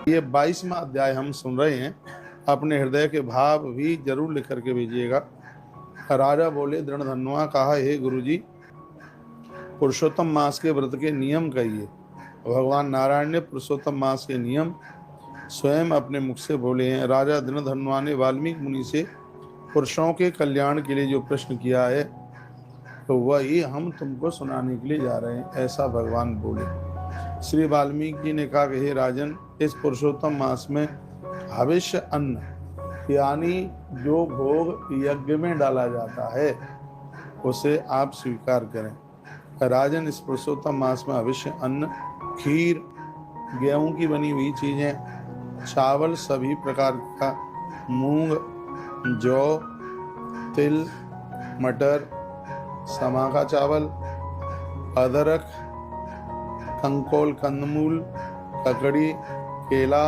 ये 22वां अध्याय हम सुन रहे हैं। अपने हृदय के भाव भी जरूर लिख करके भेजिएगा। राजा बोले, दृढ़धनुआ कहा, हे गुरुजी, पुरुषोत्तम मास के व्रत के नियम कहिए। भगवान नारायण ने पुरुषोत्तम मास के नियम स्वयं अपने मुख से बोले हैं। राजा दृढ़धनुआ ने वाल्मीकि मुनि से पुरुषों के कल्याण के लिए जो प्रश्न किया है, तो वही हम तुमको सुनाने के लिए जा रहे हैं, ऐसा भगवान बोले। श्री वाल्मीकि जी ने कहा कि हे राजन, इस पुरुषोत्तम मास में हविष्य अन्न यानी जो भोग यज्ञ में डाला जाता है उसे आप स्वीकार करें। राजन, इस पुरुषोत्तम मास में हविष्य अन्न, खीर, गेहूं की बनी हुई चीजें, चावल सभी प्रकार का, मूंग, जौ, तिल, मटर, समा का चावल, अदरक, कंकोल, कंदमूल, ककड़ी, केला,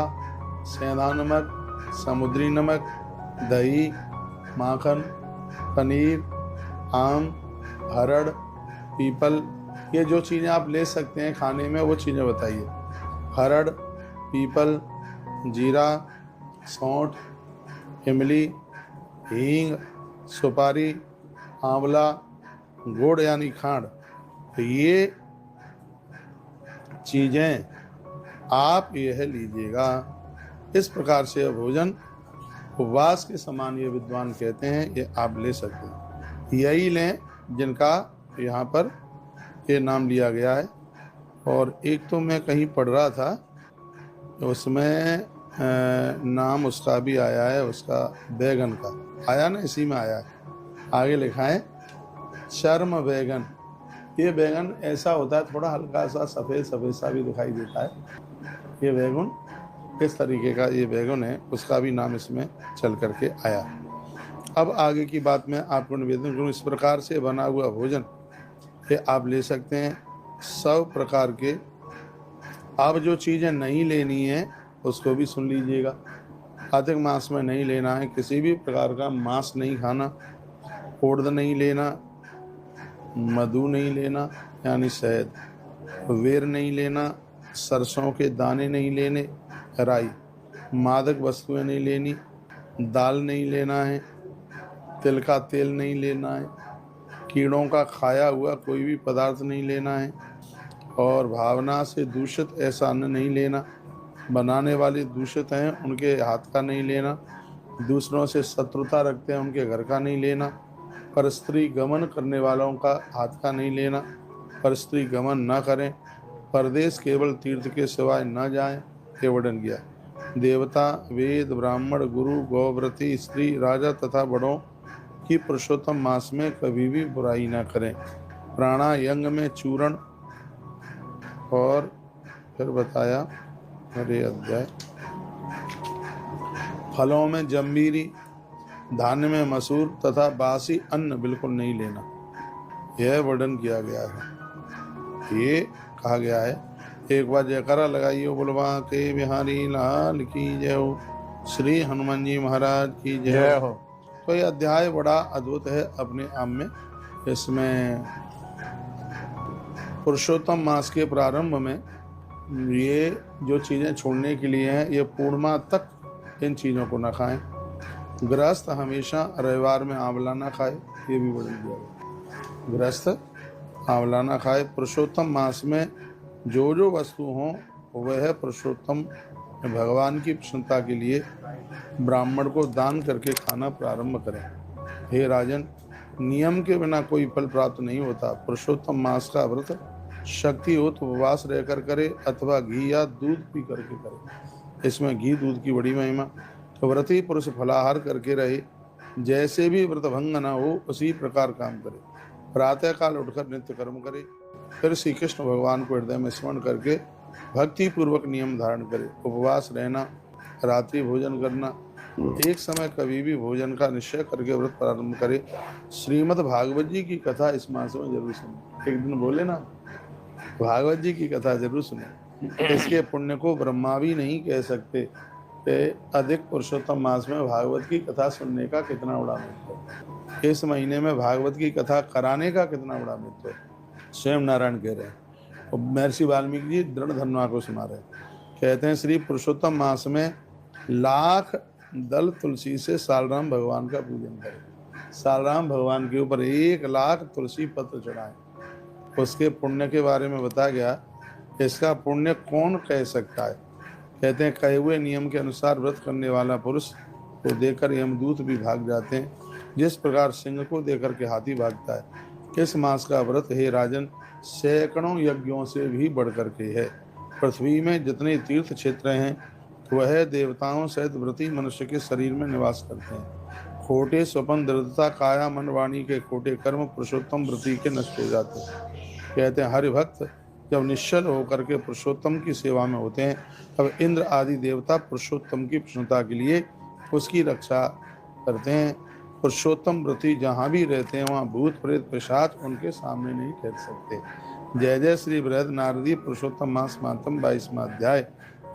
सेंधा नमक, समुद्री नमक, दही, माखन, पनीर, आम, हरड़, पीपल, ये जो चीज़ें आप ले सकते हैं खाने में वो चीज़ें बताइए। हरड़, पीपल, जीरा, सौंठ, इमली, हींग, सुपारी, आंवला, गुड़ यानी खांड, तो ये चीज़ें आप यह लीजिएगा। इस प्रकार से यह भोजन उपवास के समान ये विद्वान कहते हैं, ये आप ले सकते हैं। यही लें जिनका यहाँ पर ये नाम लिया गया है। और एक तो मैं कहीं पढ़ रहा था, उसमें नाम उसका भी आया है, उसका बैगन का आया ना, इसी में आया है। आगे लिखा है चर्म बैगन। ये बैगन ऐसा होता है, थोड़ा हल्का सा सफ़ेद सफ़ेद सा भी दिखाई देता है। ये बैगन किस तरीके का ये बैगन है, उसका भी नाम इसमें चल करके आया। अब आगे की बात मैं आपको निवेदन करूँ, इस प्रकार से बना हुआ भोजन ये आप ले सकते हैं सब प्रकार के। अब जो चीज़ें नहीं लेनी है उसको भी सुन लीजिएगा। कार्तिक मास में नहीं लेना है किसी भी प्रकार का मांस नहीं खाना, उड़द नहीं लेना, मधु नहीं लेना यानी शहद, वेर नहीं लेना, सरसों के दाने नहीं लेने, राई, मादक वस्तुएं नहीं लेनी, दाल नहीं लेना है, तिल का तेल नहीं लेना है, कीड़ों का खाया हुआ कोई भी पदार्थ नहीं लेना है, और भावना से दूषित ऐसा अन्न नहीं लेना, बनाने वाले दूषित हैं उनके हाथ का नहीं लेना, दूसरों से शत्रुता रखते हैं उनके घर का नहीं लेना, पर स्त्री गमन करने वालों का हाथ का नहीं लेना, पर स्त्री गमन न करें, परदेश केवल तीर्थ के सिवाय न जाएं, ये वर्णन किया। देवता, वेद, ब्राह्मण, गुरु, गौव्रती, स्त्री, राजा तथा बड़ों की पुरुषोत्तम मास में कभी भी बुराई न करें। प्राणायंग में चूर्ण, और फिर बताया हरे अध्याय, फलों में जम्बीरी, धान्य में मसूर तथा बासी अन्न बिल्कुल नहीं लेना, यह वर्णन किया गया है। ये कहा गया है। एक बार जयकारा लगाइए, बोलवा के बिहारी लाल की जय हो, श्री हनुमान जी महाराज की जय हो। तो ये अध्याय बड़ा अद्भुत है अपने आप में। इसमें पुरुषोत्तम मास के प्रारंभ में ये जो चीज़ें छोड़ने के लिए हैं, ये पूर्णिमा तक इन चीज़ों को न खाएं। गृहस्थ हमेशा रविवार में आंवला ना खाए, ये भी वर्णन किया गया। गृहस्थ आंवला ना खाए। पुरुषोत्तम मास में जो जो वस्तु हों वह पुरुषोत्तम भगवान की प्रसन्नता के लिए ब्राह्मण को दान करके खाना प्रारंभ करें। हे राजन, नियम के बिना कोई फल प्राप्त नहीं होता। पुरुषोत्तम मास का व्रत शक्ति हो तो उपवास रहकर करे अथवा घी या दूध पी करके करे। इसमें घी दूध की बड़ी महिमा। तो व्रती पुरुष फलाहार करके रहे, जैसे भी व्रत भंग न हो उसी प्रकार काम करे। प्रातः काल उठकर नित्य कर्म करे, फिर श्री कृष्ण भगवान को हृदय में स्मरण करके भक्ति पूर्वक नियम धारण करे। उपवास रहना, रात्रि भोजन करना, एक समय कभी भी भोजन का निश्चय करके व्रत प्रारंभ करे। श्रीमद् भागवत जी की कथा इस मास में जरूर सुने। एक दिन बोले ना, भागवत जी की कथा जरूर सुने। इसके पुण्य को ब्रह्मा भी नहीं कह सकते कि अधिक पुरुषोत्तम मास में भागवत की कथा सुनने का कितना बड़ा महत्व है। इस महीने में भागवत की कथा कराने का कितना बड़ा महत्व है, स्वयं नारायण कह रहे हैं। और महर्षि वाल्मीकि जी दृढ़धनुआ को सुना रहे हैं। कहते हैं श्री पुरुषोत्तम मास में लाख दल तुलसी से सालराम भगवान का पूजन करें। सालराम भगवान के ऊपर 1,00,000 तुलसी पत्र चढ़ाएं। उसके पुण्य के बारे में बताया गया। इसका पुण्य कौन कह सकता है? कहते हैं कहे हुए नियम के अनुसार व्रत करने वाला पुरुष को देखकर यमदूत भी भाग जाते हैं, जिस प्रकार सिंह को देखकर के हाथी भागता है। इस मास का व्रत हे राजन सैकड़ों यज्ञों से भी बढ़कर के है। पृथ्वी में जितने तीर्थ क्षेत्र हैं वह देवताओं सहित व्रती मनुष्य के शरीर में निवास करते हैं। खोटे स्वपन दृढ़ता काया मन वाणी के खोटे कर्म पुरुषोत्तम व्रती के नष्ट हो जाते हैं। कहते हैं हरिभक्त जब निश्चल होकर के पुरुषोत्तम की सेवा में होते हैं तब इंद्र आदि देवता पुरुषोत्तम की प्रसन्नता के लिए उसकी रक्षा करते हैं। पुरुषोत्तम व्रती जहाँ भी रहते हैं वहाँ भूत प्रेत पिशाच उनके सामने नहीं ठहर सकते। जय जय श्री बृहद नारदी पुरुषोत्तम मास मातम 22वां अध्याय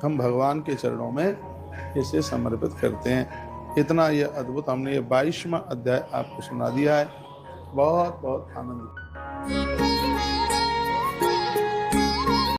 हम भगवान के चरणों में इसे समर्पित करते हैं। इतना यह अद्भुत हमने ये 22वां अध्याय आपको सुना दिया है। बहुत बहुत आनंद।